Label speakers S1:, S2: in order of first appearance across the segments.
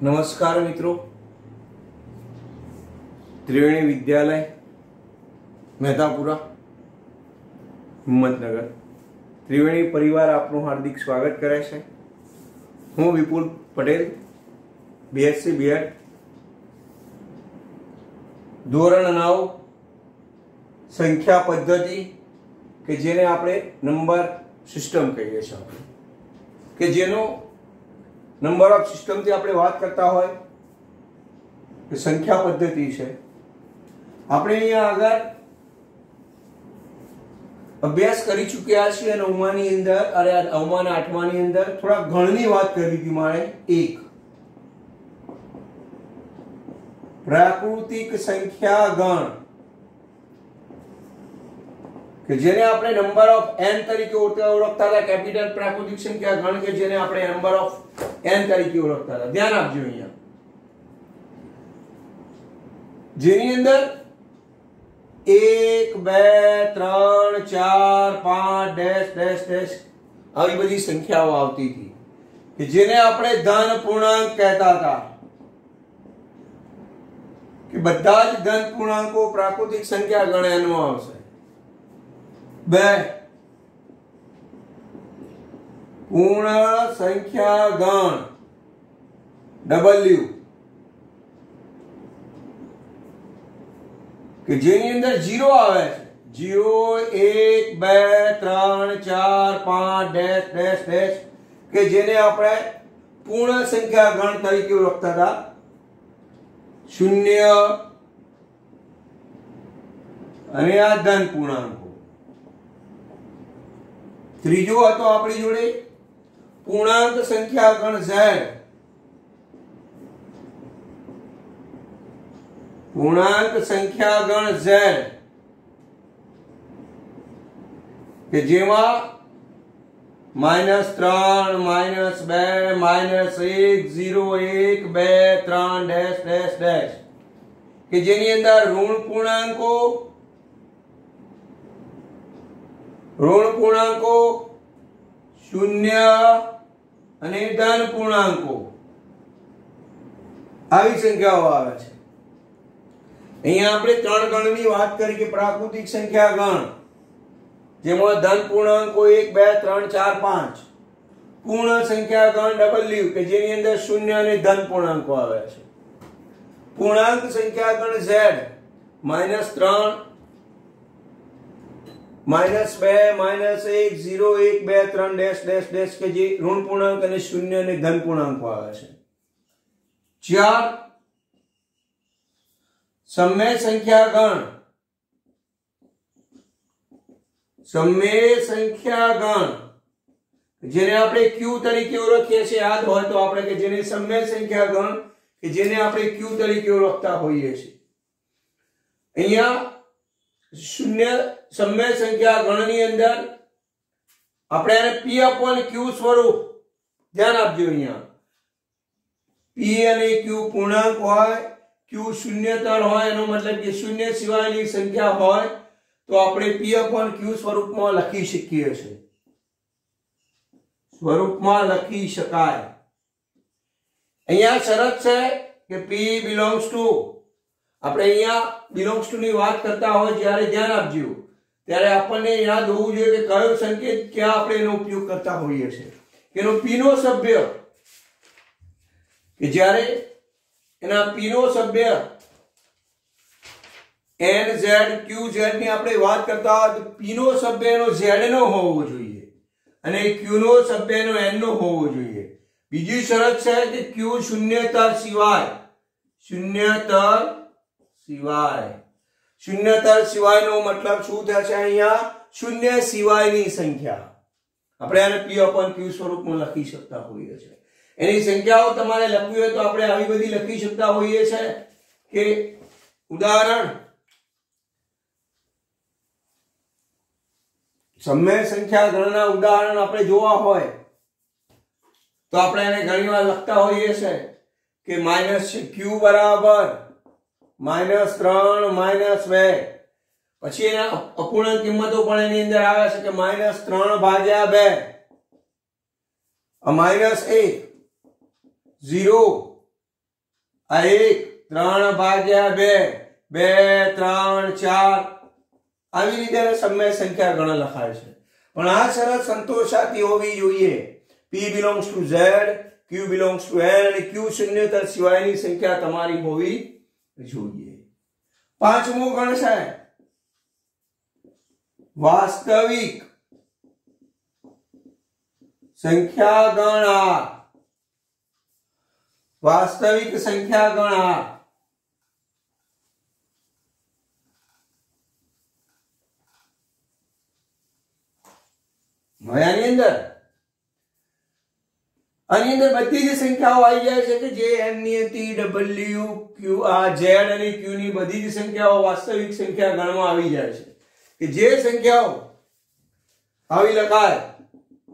S1: नमस्कार मित्रों, त्रिवेणी विद्यालय मेहतापुरा हिम्मतनगर त्रिवेणी परिवार आपનું हार्दिक स्वागत करे छे। हूँ विपुल पटेल, बीएससी बीएड, धोरण 9 संख्या पद्धति के जेने आपणे नंबर सिस्टम कहीए छीए के जेनो नंबर ऑफ सिस्टम थी आपणे बात करता होय कि संख्या पद्धति है। आपणे अहींया आगळ अभ्यास करी चुक्या छीए। 9मा नी अंदर अरे 9मा ने 8मा नी अंदर थोड़ा गणनी बात करी थी मारे। एक प्राकृतिक संख्या गण કે જેને આપણે નંબર ઓફ n તરીકે ઓળખતા હતા। કેપિટલ પ્રાકૃતિક સંખ્યા ગણ કે જેને આપણે નંબર ઓફ n તરીકે ઓળખતા હતા। ધ્યાન આપજો અહીંયા, જેની અંદર 1 2 3 4 5 ડેશ ડેશ ડેશ આવી બધી સંખ્યાઓ આવતી હતી કે જેને આપણે ધન પૂર્ણાંક કહેતા હતા કે બધા જ ધન પૂર્ણાંકો પ્રાકૃતિક સંખ્યા ગણ n માં આવશે। पूर्ण संख्या गण W के जेनी अंदर 0 आवे छे। 0 1 2 3 4 5 डैश डैश डैश के जेने आपणे पूर्ण संख्या गण तरीके ओळखता था। 0 અને આ ધન પૂર્ણાંકો। ત્રીજો હતો આપણી જોડે પૂર્ણાંક સંખ્યા ગણ Z। પૂર્ણાંક સંખ્યા ગણ Z કે જેમાં -3 -2 -1 0 1 2 3 ડેશ ડેશ ડેશ કે જેની અંદર ઋણ પૂર્ણાંકો शून्य અને ધન પૂર્ણાંકો આવી સંખ્યાઓ આવે છે। અહીંયા આપણે ત્રણ ગણની વાત કરી કે પ્રાકૃતિક સંખ્યા ગણ જેમાં ધન પૂર્ણાંકો 1 2 3 4 5, પૂર્ણ સંખ્યા ગણ W કે જેની અંદર શૂન્ય અને ધન પૂર્ણાંકો આવે છે। પૂર્ણાંક સંખ્યા ગણ Z -3 -2 -1 0 1 2 3 ડેશ ડેશ ડેશ કે જે ઋણ પૂર્ણાંક અને શૂન્ય અને ધન પૂર્ણાંકો આવે છે। 4 સમય સંખ્યા ગણ। સમય સંખ્યા ગણ જેને આપણે Q તરીકે ઓળખીએ છીએ। યાદ હોય તો આપણે કે જેને સમય સંખ્યા ગણ કે જેને આપણે Q તરીકે ઓળખતા હોઈએ છીએ। અહીંયા शून्य समय संख्या गणनी अंदर આપણે આને P/Q સ્વરૂપ ધ્યાન આપજો। અહીંયા P અને Q પૂર્ણાંક હોય, Q શૂન્યતર હોય એનો મતલબ કે શૂન્ય સિવાયની સંખ્યા હોય તો આપણે P/Q સ્વરૂપમાં લખી શકીએ છીએ। સ્વરૂપમાં લખી શકાય। અહીંયા શરત છે કે P belongs to આપણે અહીંયા belongs to ની વાત કરતા હોય જ્યારે ધ્યાન આપજો ત્યારે આપણને યાદ હોવું જોઈએ કે કયો સંકેત ક્યાં આપણે એનો ઉપયોગ કરતા હોઈએ છે। એનો P નો સભ્ય કે જ્યારે એના P નો સભ્ય N Z Q Z ની આપણે વાત કરતા હોય તો P નો સભ્ય એનો Z નો હોવો જોઈએ અને Q નો સભ્ય એનો N નો હોવો જોઈએ। બીજી શરત છે કે Q શૂન્યતર સિવાય शून्यतर सिवाय नो मतलब शू थशे? अहींया शून्य सिवायनी संख्या આપણે આને P/Q સ્વરૂપમાં લખી શકતા હોઈએ છે। એની સંખ્યાઓ તમારે લખવી હોય તો આપણે આવી બધી લખી શકતા હોઈએ છે કે ઉદાહરણ સમય સંખ્યા ગણના ઉદાહરણ આપણે જોવા હોય તો આપણે એને ઘણીવાર લખતા હોઈએ છે કે માઈનસ Q બરાબર -3 -2 પછી એના અપૂર્ણાંક કિંમતો પણ એની અંદર આવે છે કે -3/2 -1 0 આ 1 3 ભાગ્યા 2 2 3 4 આવી રીતે સમય સંખ્યા ગણ લખાય છે પણ આ શરત સંતોષાતી હોવી જોઈએ p belongs to z q belongs to n અને q શૂન્યતર સિવાયની સંખ્યા તમારી હોવી જોઈએ પાંચમો ગણ છે વાસ્તવિક સંખ્યા ગણ r વાસ્તવિક સંખ્યા ગણ r હવે આની અંદર બધી જ સંખ્યાઓ આવી જાય છે કે જે n ની હતી w q આ z અને q ની બધી જ સંખ્યાઓ વાસ્તવિક સંખ્યા ગણમાં આવી જાય છે કે જે સંખ્યાઓ આવી લખાય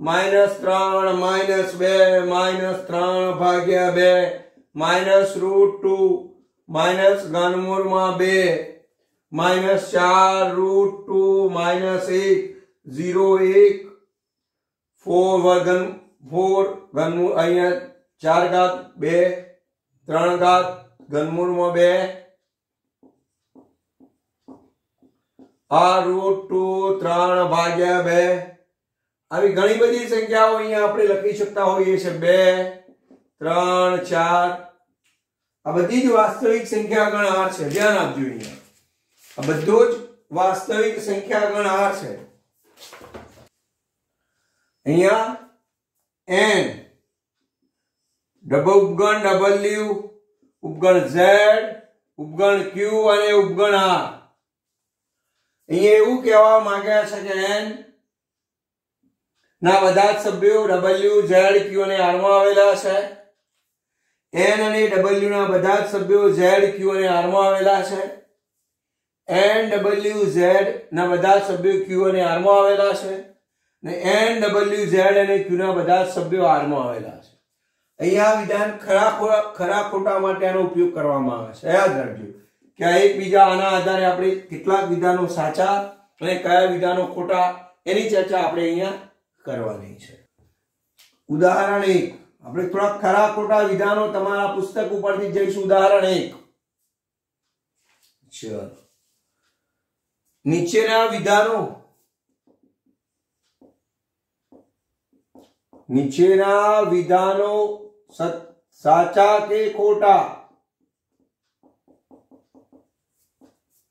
S1: -3 -2 -3 ભાગ્યા 2 -√2 -ઘનમૂળમાં 2 -4√2 -1 0 1 4 ઘનમૂળ અહીંયા 4 ઘાત 2 3 ઘાત ઘનમૂળમાં 2 √2 3 ભાગ્યા 2 આવી ઘણી બધી સંખ્યાઓ અહીંયા આપણે લખી શકતા હોઈએ છે 2 3 4 આ બધી જ વાસ્તવિક સંખ્યા ગણ r છે ધ્યાન આપજો અહીંયા આ બધો જ વાસ્તવિક સંખ્યા ગણ r છે અહીંયા n ઉપગણ w ઉપગણ z ઉપગણ q અને ઉપગણ r અહીંયા એવું કહેવા માંગ્યા છે કે n ના બધા જ સભ્યો w z q અને r માં આવેલા છે n અને w ના બધા જ સભ્યો z q અને r માં આવેલા છે n w z ના બધા જ સભ્યો q અને r માં આવેલા છે ને n w z અને q ના બધા જ સભ્યો r માં આવેલા છે અહીંયા વિધાન ખરા ખોટા માટે આનો ઉપયોગ કરવામાં આવે છે યાદ રાખજો કે આ એકબીજા આના આધારે આપણે કેટલાક વિધાનો સાચા અને કયા વિધાનો ખોટા એની ચર્ચા આપણે અહીંયા કરવાની છે ઉદાહરણ 1 આપણે થોડા ખરા ખોટા વિધાનો તમારા પુસ્તક ઉપરથી જઈશું ઉદાહરણ 1 ચલો નીચેના વિધાનો સાચા કે ખોટા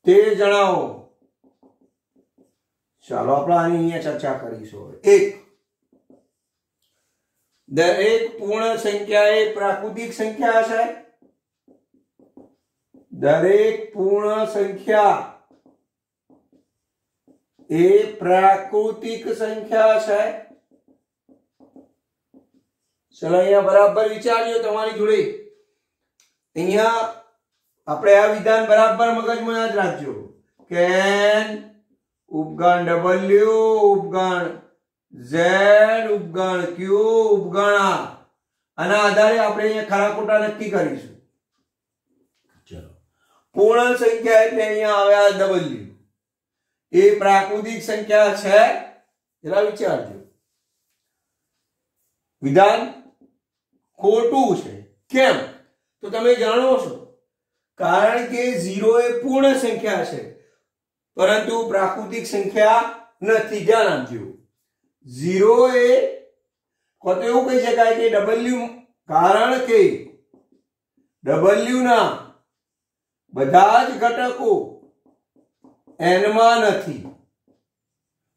S1: તે જણાવો ચાલો આપણે આની અહીંયા ચર્ચા કરીશું 1 દરેક પૂર્ણ સંખ્યા એ પ્રાકૃતિક સંખ્યા છે દરેક પૂર્ણ સંખ્યા એ પ્રાકૃતિક સંખ્યા છે ચલો અહીંયા બરાબર વિચારજો તમારી જોડે અહીંયા આપણે આ વિધાન બરાબર મગજમાં યાદ રાખજો કે n ઉપગણ w ઉપગણ z ઉપગણ q ઉપગણ r આના આધારે આપણે અહીંયા ખરા ખોટા નક્કી કરીશું ચલો પૂર્ણ સંખ્યા એટલે અહીંયા આવ્યા w એ પ્રાકૃતિક સંખ્યા છે જરા વિચારજો વિધાન ખોટું છે કેમ તો તમે જાણો છો કારણ કે 0 એ પૂર્ણ સંખ્યા છે પરંતુ પ્રાકૃતિક સંખ્યા નથી ધ્યાન આપજો 0 એ કોતે એવું કહી શકાય કે w કારણ કે w ના બધા જ ઘટકો n માં નથી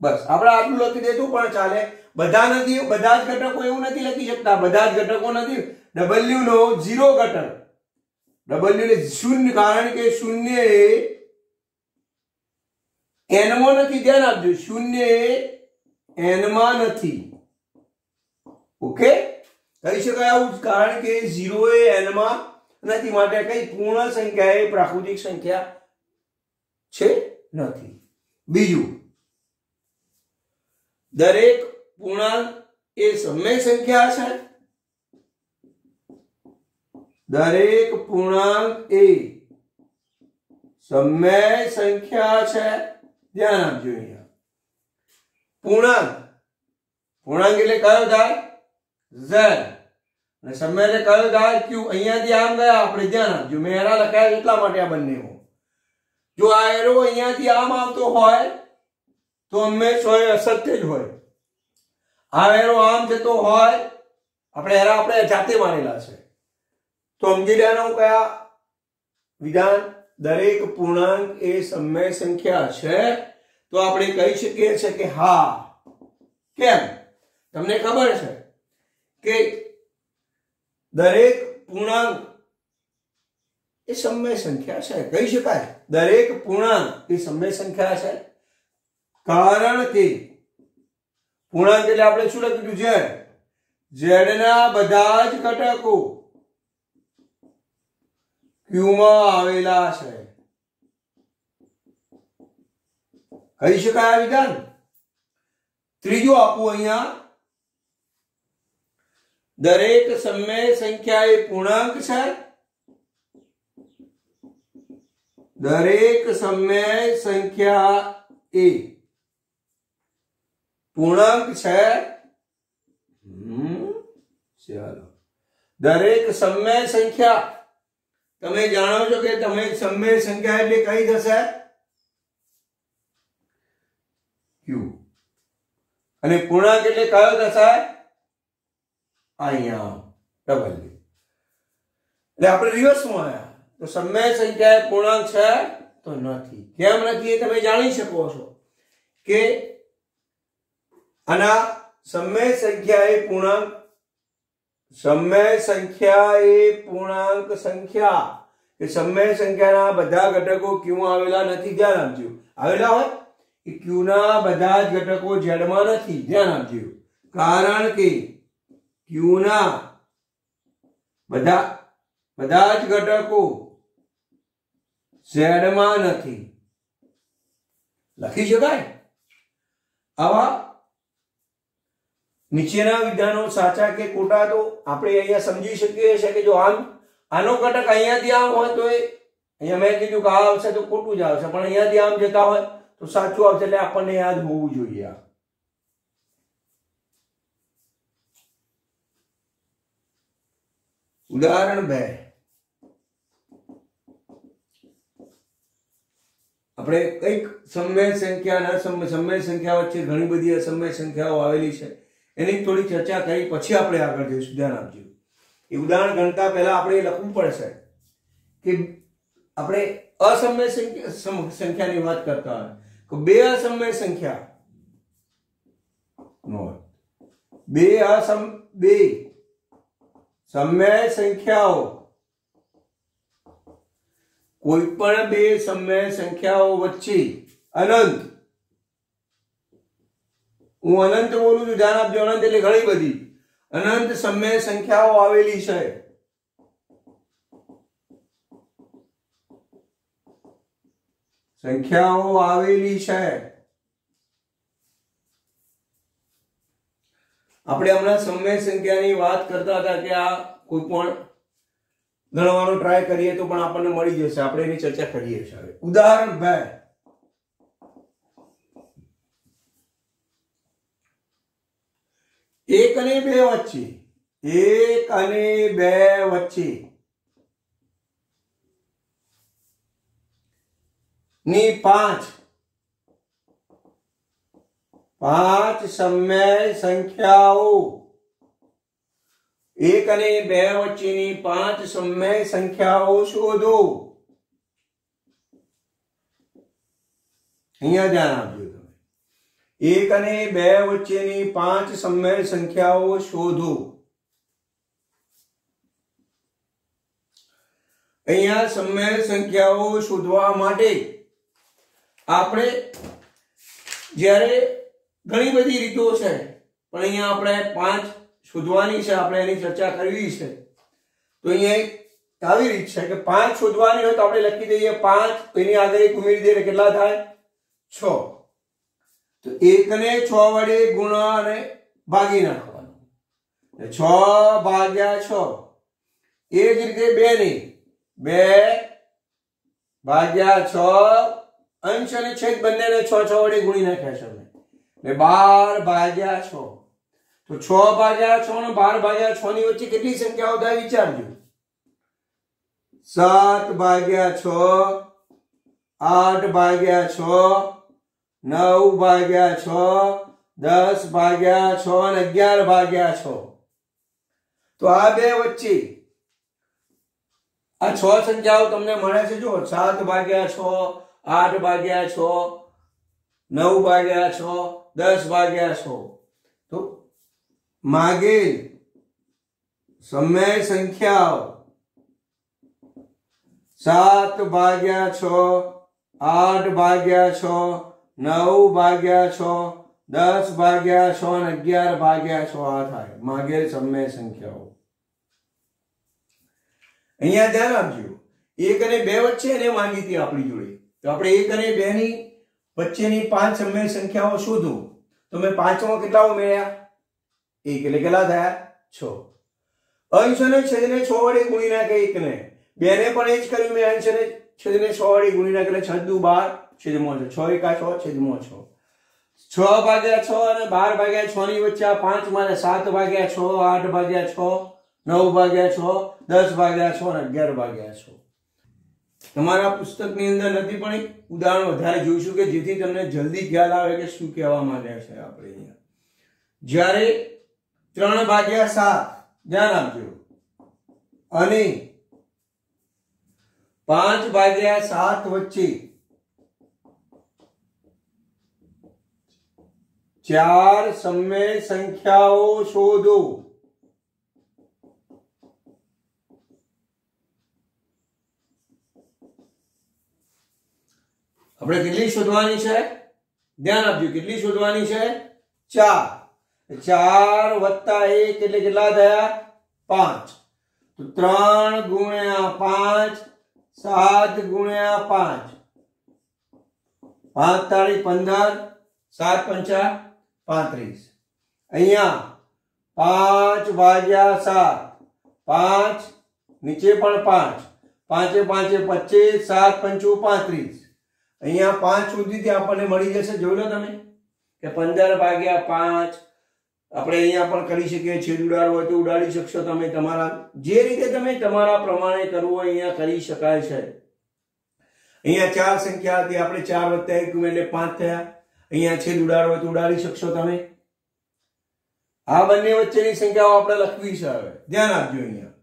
S1: બસ આપણે આટલું લખી દેતું પણ ચાલે બધા નથી બધા જ ઘટકો એવું નથી લખી શકતા બધા જ ઘટકો નથી w નો 0 ઘટક w એટલે શૂન્ય કારણ કે શૂન્ય એ n માં નથી ધ્યાન આપજો શૂન્ય એ n માં નથી ઓકે કહી શકાય આવું કારણ કે 0 એ n માં નથી માટે કઈ પૂર્ણ સંખ્યા એ પ્રાકૃતિક સંખ્યા છે નથી બીજું દરેક પૂર્ણાંક એ સમય સંખ્યા છે દરેક પૂર્ણાંક એ સમય સંખ્યા છે ધ્યાન આપજો અહીંયા પૂર્ણાંક એટલે કયો થાય z અને સમય એટલે કયો ધાર ક્યુ અહીંયાથી આમ ગયા આપણે ધ્યાન આપજો મેં એરા લખાયા એટલા માટે આ બંને જો આ એરો અહીંયાથી આમ આવતો હોય તો હંમેશા અસત્ય જ હોય આ એરો આમ જતો હોય આપણે એરા આપણે જાતે માનેલા છે તો સમજી લેવાનું કયા વિધાન દરેક પૂર્ણાંક એ સમય સંખ્યા છે તો આપણે કહી શકીએ છીએ કે હા કેમ તમને ખબર છે કે દરેક પૂર્ણાંક એ સમય સંખ્યા છે કહી શકાય દરેક પૂર્ણાંક એ સમય સંખ્યા છે કારણ કે પૂર્ણાંક એટલે આપણે શું લખ્યું છે z ના બધા જ ઘટકો q માં આવેલા છે કહી શકાય વિધાન ત્રીજું આપું અહીંયા દરેક સમય સંખ્યા એ પૂર્ણાંક છે દરેક સમય સંખ્યા એ પૂર્ણાંક છે ચાલો દરેક સમય સંખ્યા તમે જાણો છો કે તમે સમય સંખ્યા એટલે કઈ થશે q અને પૂર્ણાંક એટલે કયો થશે અહીંયા ડબલ એટલે આપણે રિવર્સમાં આવ્યા તો સમય સંખ્યા એ પૂર્ણાંક છે તો નથી કેમ નથી એ તમે જાણી શકો છો કે આના સમય સંખ્યા એ પૂર્ણાંક સંખ્યા કે સમય સંખ્યાના બધા ઘટકો q માં આવેલા નથી ધ્યાન આપજો આવેલા હોય કે q ના બધા જ ઘટકો z માં નથી ધ્યાન આપજો કારણ કે q ના બધા જ ઘટકો z માં નથી લખી શકાય આવા નીચેના વિધાનો સાચા કે ખોટા તો આપણે અહીંયા સમજી શકીએ છીએ કે જો આનો ઘટક અહીંયાથી આમ હોય તો અહીંયા મેં કીધું કે આ આવશે તો ખોટું જ આવશે પણ અહીંયાથી આમ જતા હોય તો સાચું આવશે એટલે આપણને યાદ હોવું જોઈએ ઉદાહરણ 2 આપણે કઈક સમય સંખ્યા સમય સંખ્યા વચ્ચે ઘણી બધી અસમય સંખ્યાઓ આવેલી છે એની થોડી ચર્ચા કરી પછી આપણે આગળ જઈશું ધ્યાન આપજો એ ઉદાહરણ ગણતા પહેલા આપણે લખવું પડશે કે આપણે અસમય સંખ્યાની વાત કરતા હોય તો બે અસમય સંખ્યા બે સમય સંખ્યાઓ કોઈ પણ બે સમય સંખ્યાઓ વચ્ચે અનંત હું અનંત બોલું છું ધ્યાન આપજો અનંત એટલે ઘણી બધી અનંત સમય સંખ્યાઓ આવેલી છે આપણે હમણાં સમય સંખ્યાની વાત કરતા હતા કે આ કોઈ પણ ગણવાનો ટ્રાય કરીએ તો પણ આપણને મળી જશે આપણે એની ચર્ચા કરીએ છીએ ઉદાહરણ 2 1 અને 2 વચ્ચે ની 5 સમય સંખ્યાઓ 1 અને 2 વચ્ચેની 5 સમય સંખ્યાઓ શોધો અહીંયા ધ્યાન આપજો 1 અને 2 વચ્ચેની 5 સમય સંખ્યાઓ શોધો અહીંયા સમય સંખ્યાઓ શોધવા માટે આપણે જ્યારે ઘણી બધી રીતો છે પણ અહીંયા આપણે 5 શોધવાની છે આપણે એની ચર્ચા કરવી છે તો અહીંયા આવી રીત છે કે 5 શોધવાની હોય તો આપણે લખી દઈએ 5 એની આગળ એક ઉમેરી દઈએ કેટલા થાય 6 તો 1 ને 6 વડે ગુણા અને ભાગી નાખવાનું 6 ભાગ્યા 6 એ જ રીતે 2 ને 2 ભાગ્યા 6 અંશ અને છેદ બંનેને 6 વડે ગુણી નાખ્યા છે એટલે 12 ભાગ્યા 6 તો 6/6 ને 12/6 ની વચ્ચે કેટલી સંખ્યાઓ થાય વિચારજો. 7/6, 8/6, 9/6, 10/6 અને 11/6. તો આ બે વચ્ચે આ 6 સંખ્યાઓ તમને મળે છે. જો 7/6, 8/6, 9/6, 10/6. તો માગેલ સમય સંખ્યાઓ 7/6, 8/6, 9/6, 10/6 અને 11/6 આ થાય માગેલ સમય સંખ્યાઓ. અહીંયા ધ્યાન આપજો, 1 અને 2 વચ્ચે એને માંગી હતી આપણી જોડે. તો આપણે 1 અને 2 ની વચ્ચેની 5 સમય સંખ્યાઓ શોધો. તો મેં 5માં કેટલા ઉમેર્યા? 1 એટલે કેટલા થયા? 6. અંશ અને છેદને 6 વડે ગુણી નાખે 1 ને. 2 ને પણ એ જ કર્યું મેં, અંશ અને છેદને 6 વડે ગુણી નાખે એટલે 6 દુ 12 છેદમાં 6, 6 એકા 6 છેદમાં 6. 6/6 અને 12/6 ની વચ્ચે આ 5 મારે 7/6, 8/6, 9/6, 10/6 અને 11/6. તમારા પુસ્તકની અંદર નથી પણ એક ઉદાહરણ વધારે જોઈશું કે જેથી તમને જલ્દી ખ્યાલ આવે કે શું કહેવા માંગે છે આપણે અહીંયા. જ્યારે 3/7 ધ્યાન આપજો અને 5/7 વચ્ચે 4 સમય સંખ્યાઓ શોધો. આપણે કેટલી શોધવાની છે? ધ્યાન આપજો, કેટલી શોધવાની છે? 4. 4 વત્તા 1 એટલે કેટલા થયા? 5. તો 3 ગુણ્યા 5, 7 ગુણ્યા 5, 5 તારીખ 15, 7 પંચા 35. અહીંયા 5/7, 5 નીચે પણ 5, 5 5 25, 7 પંચું 35. અહીંયા 5 સુધીથી આપણને મળી જશે. જોઈ લો તમે કે 15/5 આપણે અહીંયા પણ કરી શકીએ. છેદ ઉડાડવો હોય તો ઉડાડી શકશો તમે. તમારા જે રીતે તમે તમારા પ્રમાણે કરવું હોય અહીંયા કરી શકાય છે. અહીંયા 4 સંખ્યા હતી, આપણે 4 વત્તા 1 એટલે 5 થયા. અહીંયા છેદ ઉડાડવો હોય તો ઉડાડી શકશો તમે. આ બંને વચ્ચેની સંખ્યાઓ આપણે લખવી છે. હવે ધ્યાન આપજો અહીંયા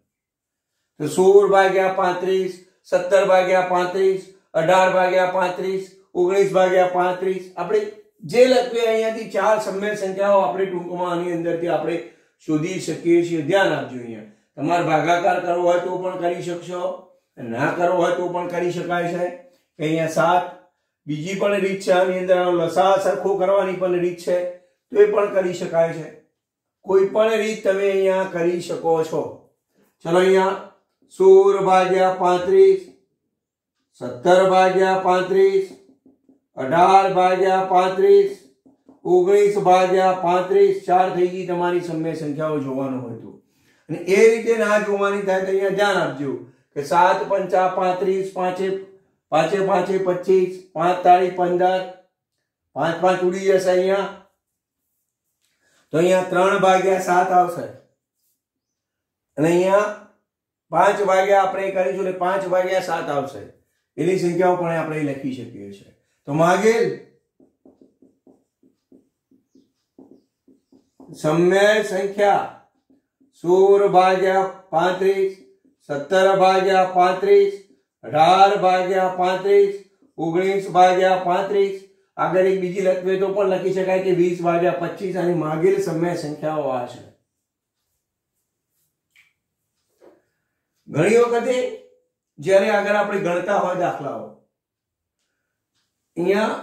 S1: તો 16/35, 17/35, 18/35, 19/35. આપણે જે લખીએ અહીંયાથી 4 સમય સંખ્યાઓ આપણે ટૂંકમાં આની અંદરથી આપણે શોધી શકીએ છીએ. ધ્યાન આપજો અહીંયા તમારે ભાગાકાર કરવો હોય તો પણ કરી શકશો, ના કરવો હોય તો પણ કરી શકાય છે. અહીંયા 7 બીજી પણ રીત છે. આની અંદર લસા સરખો કરવાની પણ રીત છે, તો એ પણ કરી શકાય છે. કોઈ પણ રીત તમે અહીંયા કરી શકો છો. ચલો અહીંયા 16/35, 17/35, 18/35, 19/35. 4 થઈ ગઈ તમારી સમય સંખ્યાઓ જોવાનું હોય તો. અને એ રીતે ના જોવાની થાય તો અહીંયા ધ્યાન આપજો કે 7 પંચા 35, 5 5 25, 5 તારીખ 15, 5 5 ઉડી જશે અહીંયા. તો અહીંયા 3/7 આવશે અને અહીંયા 5 આપણે કરીશું એટલે 5/7 આવશે. એની સંખ્યાઓ પણ આપણે લખી શકીએ છીએ. તો માગેલ સમય સંખ્યા 16/35, 17/35, 18/35, 19/35. આગળ એક બીજી લખવી તો પણ લખી શકાય કે 20/25. અને માગેલ સમય સંખ્યાઓ આ છે. ઘણી વખતે જ્યારે આગળ આપણે ગણતા હોય દાખલાઓ, અહીંયા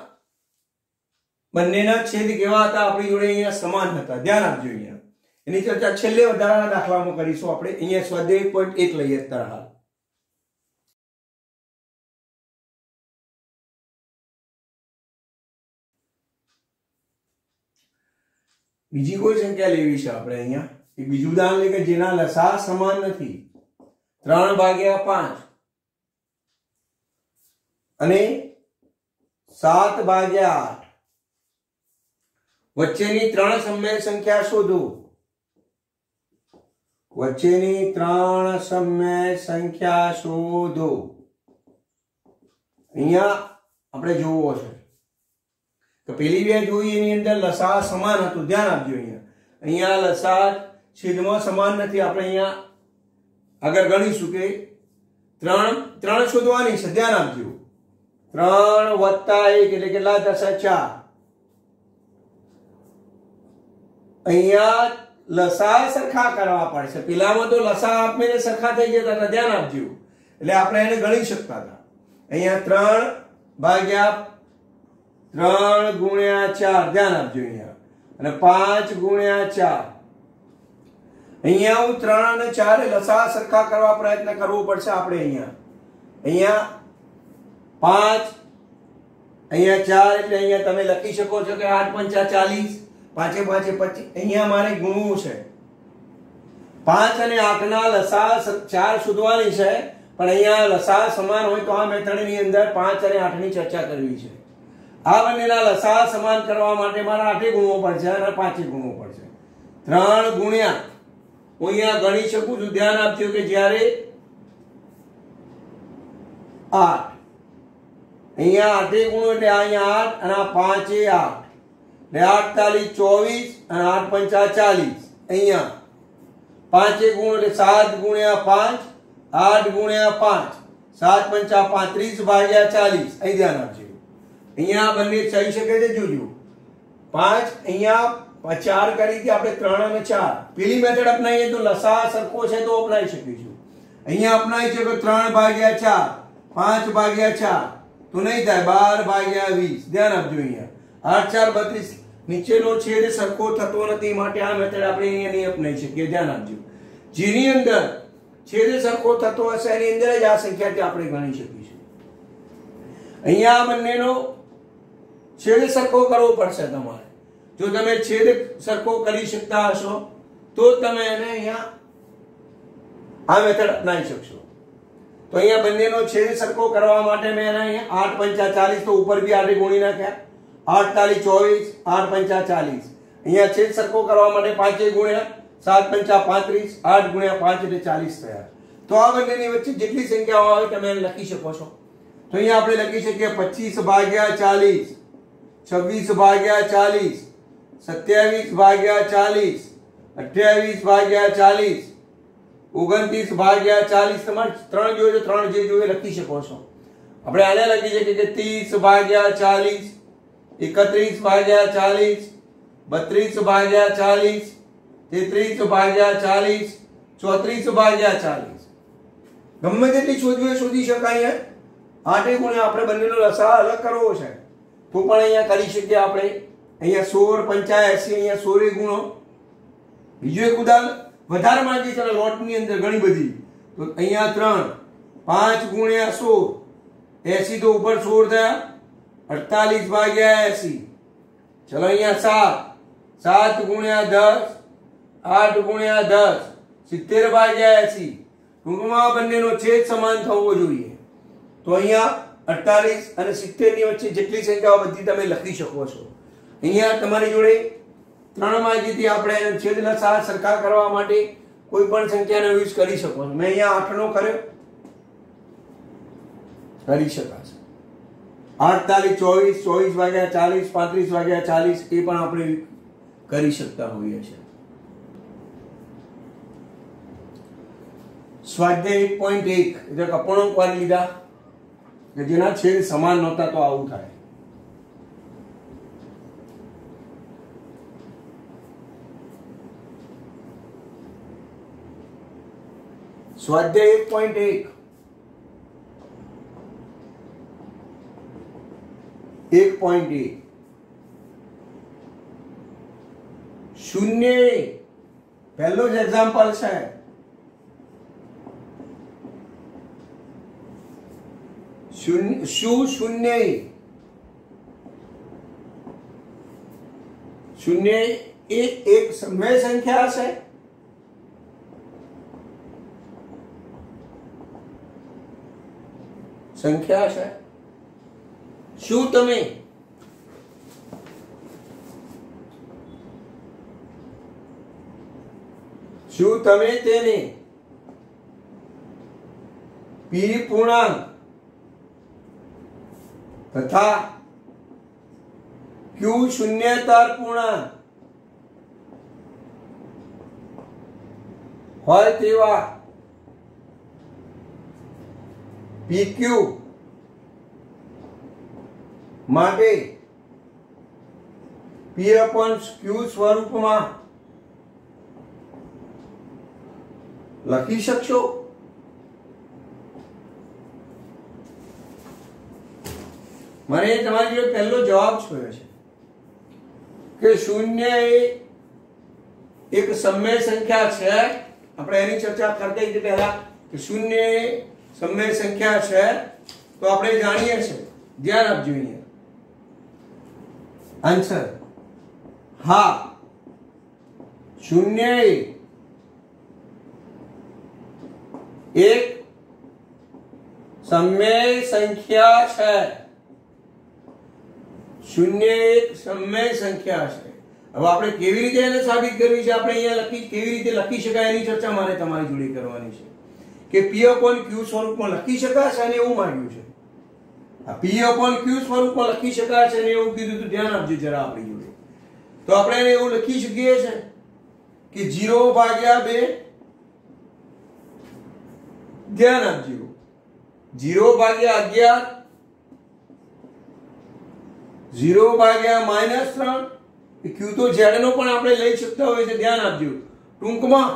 S1: બંનેના છેદ કેવા હતા આપણી જોડે? અહીંયા સમાન હતા. ધ્યાન આપજો અહીંયા. એની ચર્ચા છેલ્લે વધારાના દાખલામાં કરીશું આપણે. અહીંયા સ્વાધ્યાય 1.1 લઈએ અત્યારે હાલ. બીજી કોઈ સંખ્યા લેવી છે આપણે અહીંયા. એક બીજું ઉદાહરણ લે કે જેના લસા સમાન નથી. 3/5 અને 7/8 વચ્ચેની 3 સમય સંખ્યા શોધો. વચ્ચેની 3 સમય સંખ્યા શોધો. અહીંયા આપણે જોવો છે કે પેલી બે જોઈ એની અંદર લસા સમાન હતું. ધ્યાન આપજો. અહીંયા લસા છેદમાં સમાન નથી. આપણે અહીંયા આગળ ગણીશું કે 3 શોધવાની છે. ધ્યાન આપજો. 3 વત્તા 1 એટલે કેટલા થશે? 4. અહીંયા લસા સરખા કરવા પડશે. પેલામાં તો લસા આપમેળે સરખા થઈ જતા હતા. ધ્યાન આપજો. એટલે આપણે એને ગણી શકતા હતા. અહીંયા 3 ભાગ્યા 3 ગુણ્યા 4. ધ્યાન આપજો. અહીંયા અને 5 ગુણ્યા 4. અહીંયા હું 3 અને 4 લસા સરખા કરવા પ્રયત્ન કરવો પડશે આપણે. અહીંયા 5, અહીંયા 4 એટલે અહીંયા તમે લખી શકો છો કે 8 પંચા 40, 5 5 25. અહીંયા મારે ગુણવું છે. 5 અને 8 ના લસા 4 શોધવાની છે, પણ અહીંયા લસા સમાન હોય તો આ મેથડની અંદર 5 અને 8 ની ચર્ચા કરવી છે. આ બંનેના લસા સમાન કરવા માટે મારે 8 ગુણવો પડશે અને 5 ગુણવો પડશે. 3 ગુણ્યા હું અહીંયા ગણી શકું છું. ધ્યાન આપજો કે જ્યારે 8 અહીંયા 8 ગુણો એટલે અહીંયા 8 અને આ 5 એ 8 એટલે 8 તાલી 24 અને 8 પંચા 40. અહીંયા 5 ગુણો એટલે 7 ગુણ્યા 5, 8 ગુણ્યા 5, 7 પંચા 35 ભાગ્યા 40. અહીં ધ્યાન આપજો. અહીંયા બંને થઈ શકે છે. જોજો 5 અહીંયા 4 કરી હતી આપણે. 3 અને 4 પેલી મેથડ અપનાવીએ તો લસા સરખો છે તો અપનાવી શકીશું. અહીંયા અપનાવી છે કે 3 ભાગ્યા 4, 5 ભાગ્યા 4 તો નહીં થાય. 12 ભાગ્યા 20. ધ્યાન આપજો. અહીંયા 8 4 32 નીચેનો છેદ સરખો થતો નથી, માટે આ મેથડ આપણે અહીંયા નહીં અપનાવી શકીએ. ધ્યાન આપજો. જેની અંદર છેદ સરખો થતો હશે એની અંદર જ આ સંખ્યાથી આપણે ગણી શકીશું. અહીંયા આ બંનેનો છેદ સરખો કરવો પડશે તમારે. જો તમે છેદ સરખો કરી શકતા હશો તો તમે એને અહીંયા આ મેથડ અપનાવી શકશો. તો અહીંયા બંનેનો છેદ સરખો કરવા માટે મેં અહીંયા 8 પંચા 40 તો ઉપર બી 8 ગુણી નાખ્યા. 8 તાલી 24, 8 પંચા 40. અહીંયા છેદ સરખો કરવા માટે 5 ગુણ્યા 7 પંચા 35, 8 ગુણ્યા 5 એટલે 40 થયા. તો આ બંનેની વચ્ચે જેટલી સંખ્યાઓ આવે તમે એને લખી શકો છો. તો અહીંયા આપણે લખી શકીએ 25 ભાગ્યા 40, 26 ભાગ્યા 40, 27 ભાગ્યા 40, 28 ભાગ્યા 40, 29 ભાગ્યા 40. તમારે 3 જોઈએ તો 3 જે જોઈએ લખી શકો છો. આપણે આને લખી શકીએ કે 30 ભાગ્યા 40, 31 ભાગ્યા 40, 32 ભાગ્યા 40, 33 ભાગ્યા 40, 34 ભાગ્યા 40. ગમે તેટલી શોધવી શોધી શકાય. 8 ગુણ્યા આપણે બંનેનો લસા અલગ કરવો છે તો પણ અહીંયા કરી શકીએ આપણે. અહીંયા 16 પંચા 80. અહીંયા 16 ગુણો. બીજું એક ઉદાહરણ વધારે માંગી છે લોટની અંદર ઘણી બધી. તો અહીંયા 3 5 ગુણ્યા 16, 80 તો ઉપર 16 થયા. 48 ભાગ્યા 80. ચલો અહીંયા 7 ગુણ્યા 10, 8 ગુણ્યા 10, 70 ભાગ્યા 80. ટૂંકમાં બંનેનો છેદ સમાન થવો જોઈએ. તો અહીંયા 48 અને 70 ની વચ્ચે જેટલી સંખ્યાઓ બધી તમે લખી શકો છો. અહીંયા તમારી જોડે 3 માહિતી આપણે છેદ લસા સરખા કરવા માટે કોઈ પણ સંખ્યાનો યુઝ કરી શકો છો. મેં અહીંયા 8 નો કર્યો, કરી શકાશે. 8 તાલી 24, 24 ભાગ્યા 40, 35 ભાગ્યા 40 એ પણ આપણે કરી શકતા હોઈએ છીએ. સ્વાધ્યાય 1.1 એટલે અપૂર્ણાંક વાળી લીધા કે જેના છેદ સમાન નહોતા તો આવું થાય. સ્વાધ્યાય 1.1 1.1 શૂન્ય પહેલો જ એક્ઝામ્પલ છે. શૂન્ય એક સમય સંખ્યા છે. સંખ્યા છે. શું તમે શું તમે તેને p પૂર્ણાંક તથા q શૂન્યેતર પૂર્ણાંક હોય તેવા pq માટે p/q સ્વરૂપમાં લખી શકશો? મને તમારી જોડે પહેલો જવાબ જોયો છે કે શૂન્ય એ એક સમય સંખ્યા છે. આપણે એની ચર્ચા કરતા હતી પહેલા કે શૂન્ય એ સમય સંખ્યા છે, તો આપણે જાણીએ છીએ. ધ્યાન આપજો અહીંયા. આન્સર હા, શૂન્ય એ એક સમય સંખ્યા છે. શૂન્ય એક સમય સંખ્યા છે. હવે આપણે કેવી રીતે એને સાબિત કરવી છે, આપણે અહીંયા કેવી રીતે લખી શકાય એની ચર્ચા મારે તમારી જોડે કરવાની છે કે p/q સ્વરૂપમાં લખી શકાશે અને એવું માંગ્યું છે. આ p/q સ્વરૂપમાં લખી શકાશે અને એવું કીધું તો ધ્યાન આપજો જરા આપણી જોડે. તો આપણે એને એવું લખી શકીએ છે કે 0/2. ધ્યાન આપજો. 0/11, 0/-3. q તો z નો પણ આપણે લઈ શકતા હોય છે. ધ્યાન આપજો. ટૂંકમાં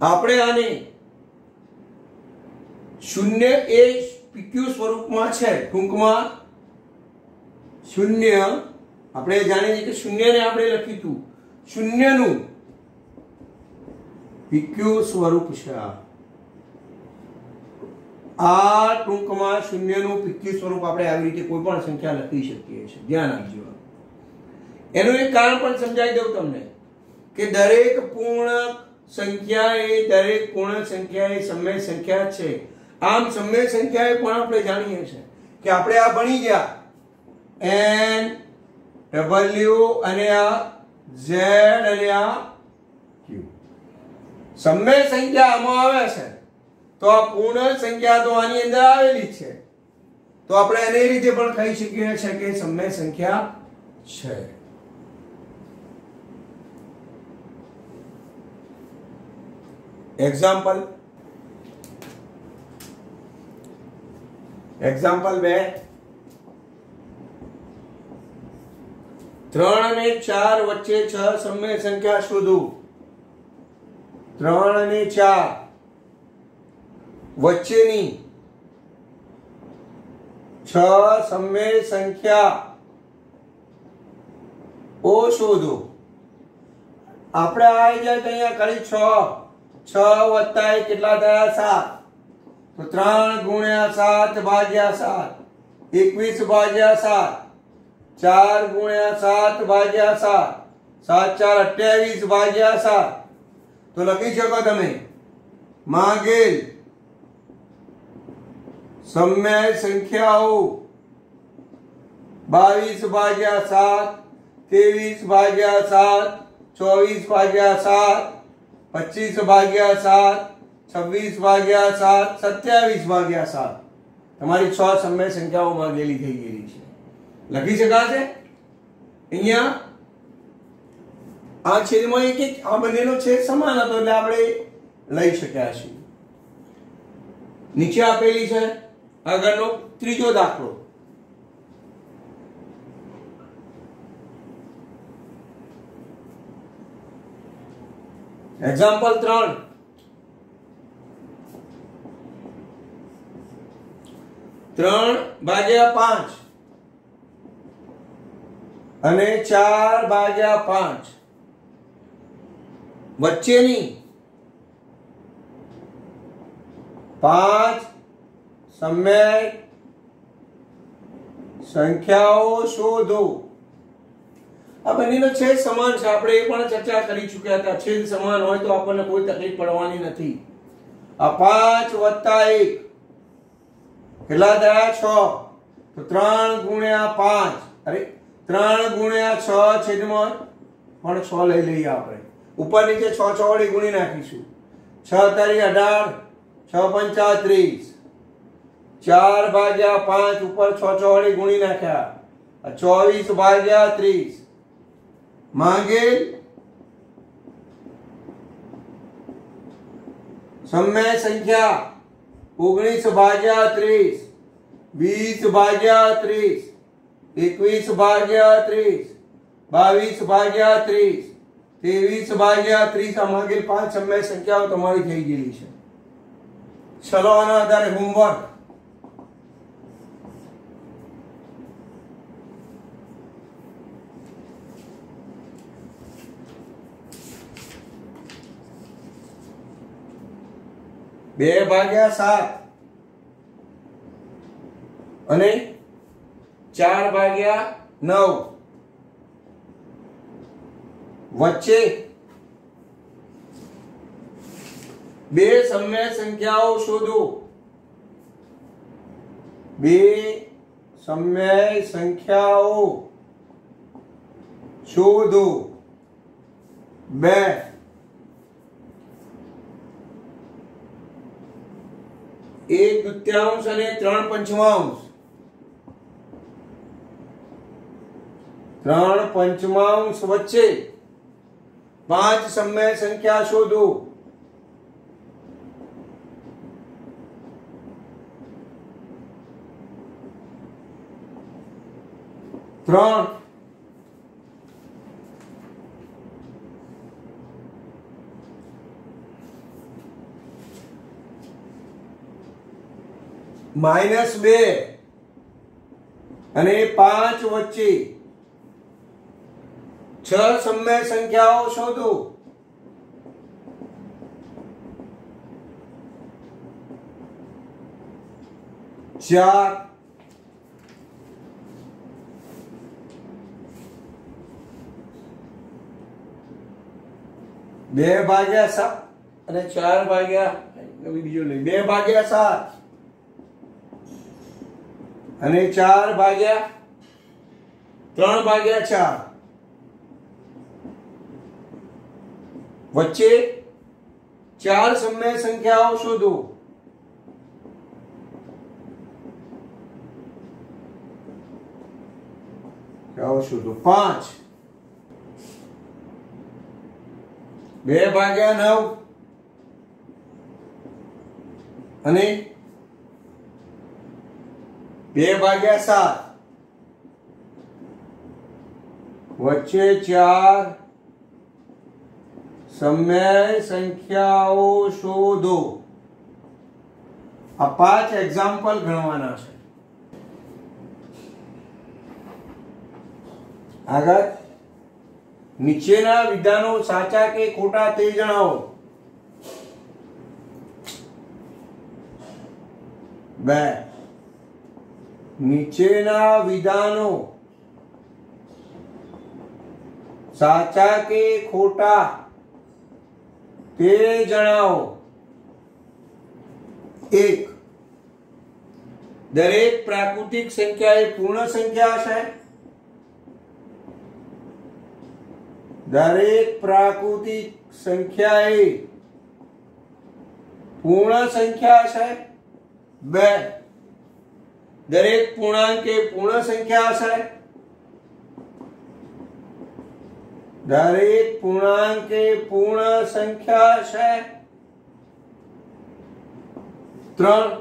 S1: આપણે આને શૂન્ય એ pq સ્વરૂપમાં છે. ટૂંકમાં શૂન્ય આપણે જાણીએ છીએ કે શૂન્યને આપણે લખ્યું હતું શૂન્યનું pq સ્વરૂપ છે. આ ટૂંકમાં શૂન્યનું pq સ્વરૂપ આપણે આવી રીતે કોઈ પણ સંખ્યા લખી શકીએ છીએ. ધ્યાન આપજો. એનું એક કારણ પણ સમજાવી દઉં તમને કે દરેક પૂર્ણાંક સંખ્યા એ સમય સંખ્યા છે. આમ સમય સંખ્યા એ પણ આપણે જાણીએ છીએ કે આપણે આ ભણી ગયા n, w અને આ z અને આ q. સમય સંખ્યા આમાં આવે છે તો આ પૂર્ણ સંખ્યા તો આની અંદર આવેલી છે, તો આપણે એને એ રીતે પણ કહી શકીએ છીએ કે સમય સંખ્યા છે. એક્ઝામ્પલ 2. 3 અને 4 વચ્ચે 6 સમય સંખ્યા શોધો. 3 અને 4 વચ્ચેની 6 સમય સંખ્યા ઓ શોધો. આપણે આવી જાય તો અહીંયા ખાલી 6 વત્તા 1 કેટલા થયા? 7. તો 3 ગુણ્યા 7 ભાગ્યા 7 21/7. 4 ગુણ્યા 7 ભાગ્યા 7 7 4 28/7. તો લખી શકો તમે માંગેલ સમય સંખ્યાઓ 22/7, 23/7, 24/7, 25/7, 26/7, 27/7. તમારી 6 સમય સંખ્યાઓ માંગેલી થઈ ગયેલી છે. લખી શકાશે? અહીંયા આ છેદમાં એક આ બંનેનો છેદ સમાન હતો એટલે આપણે લઈ શક્યા છીએ. નીચે આપેલી છે આગળનો ત્રીજો દાખલો. એક્ઝામ્પલ 3. 3/5 અને 4/5 વચ્ચેની 5 સમય સંખ્યાઓ શોધો. આ બંનેનો છેદ સમાન છે. આપણે એ પણ ચર્ચા કરી ચૂક્યા હતા. છેદ સમાન હોય તો આપણને કોઈ તકલીફ પડવાની નથી. આ 5 વત્તા 1 કેટલા થયા? 6. તો 3 ગુણ્યા 5 અરે 3 ગુણ્યા 6 છેદમાં પણ 6 લઈ લઈએ આપણે ઉપર નીચે 6 6 વડે ગુણી નાખીશું 6 તારી 18 6 પંચા 30 4 ભાગ્યા 5 ઉપર 6 6 વડે ગુણી નાખ્યા 24 ભાગ્યા 30 માંગેલ સમય સંખ્યા 19 ભાગ્યા 30 20 ભાગ્યા 30 21 ભાગ્યા 30 22 ભાગ્યા 30 23 ભાગ્યા 30 આ માંગેલ 5 સમય સંખ્યાઓ તમારી થઈ ગયેલી છે ચલો આના આધારે હોમવર્ક બે ભાગ્યા 7 અને 4 ભાગ્યા 9 વચ્ચે બે સમય સંખ્યાઓ શોધો બે સમય સંખ્યાઓ શોધો 2 1/2 અને 3/5 3/5 વચ્ચે 5 સમય સંખ્યા શોધો 3 -2 અને 5 વચ્ચે 6 સમય સંખ્યાઓ શોધો 4 2 ભાગ્યા 7 અને 4 ભાગ્યા બીજો લઈ 2 ભાગ્યા 7 અને 4 ભાગ્યા 3 ભાગ્યા 4 વચ્ચે 4 સમય સંખ્યાઓ શોધો શોધો 5 2 ભાગ્યા 9 અને 2 ભાગ્યા 7 વચ્ચે 4 સમય સંખ્યાઓ શોધો આ 5 એક્ઝામ્પલ ગણવાના છે આગળ નીચેના વિધાનો સાચા કે ખોટા તે જણાવો 2 નીચેના વિધાનો સાચા કે ખોટા તે જણાવો 1 દરેક પ્રાકૃતિક સંખ્યા એ પૂર્ણ સંખ્યા છે દરેક પ્રાકૃતિક સંખ્યા એ પૂર્ણ સંખ્યા છે 2 દરેક પૂર્ણાંક એ પૂર્ણ સંખ્યા છે દરેક પૂર્ણાંક એ પૂર્ણ સંખ્યા છે 3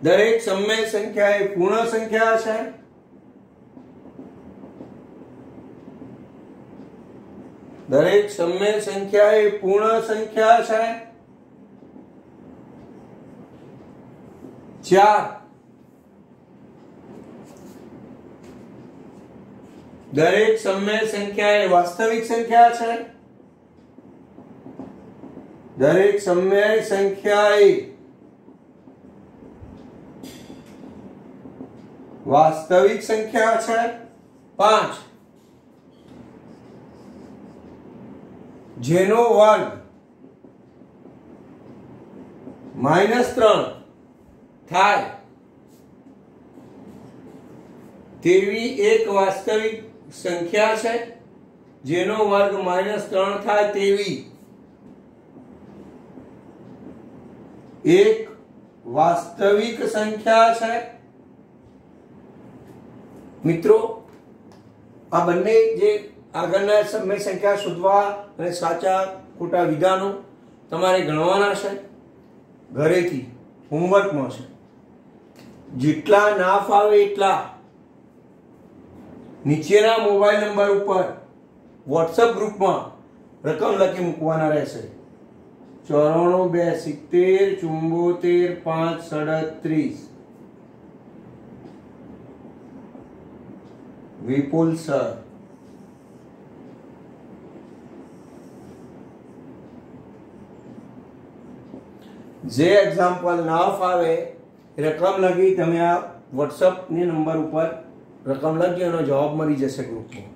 S1: દરેક સમય સંખ્યા એ પૂર્ણ સંખ્યા છે દરેક સમય સંખ્યા એ પૂર્ણ સંખ્યા છે 4 દરેક સમય સંખ્યા એ વાસ્તવિક સંખ્યા છે દરેક સમય સંખ્યા એ વાસ્તવિક સંખ્યા છે 5 જેનો વર્ગ -3 થાય તેવી એક વાસ્તવિક સંખ્યા છે જેનો વર્ગ -3 થાય તેવી એક વાસ્તવિક સંખ્યા છે। મિત્રો, આ બંને જે આગળના સમય સંખ્યા શોધવા અને સાચા ખોટા વિધાનો તમારે ગણવાના છે ઘરેથી, હોમવર્કમાં છે। જેટલા ના ફાવે એટલા નીચેના મોબાઈલ નંબર ઉપર વોટ્સએપ ગ્રુપમાં રકમ લખી મૂકવાના રહેશે। 94 270 74 5 37 વિપુલ સર। જે એક્ઝામ્પલ ના ફાવે રકમ લખી તમે આ વોટ્સએપ ની નંબર ઉપર રકમ લખી એનો જવાબ મળી જશે ગ્રુપમાં।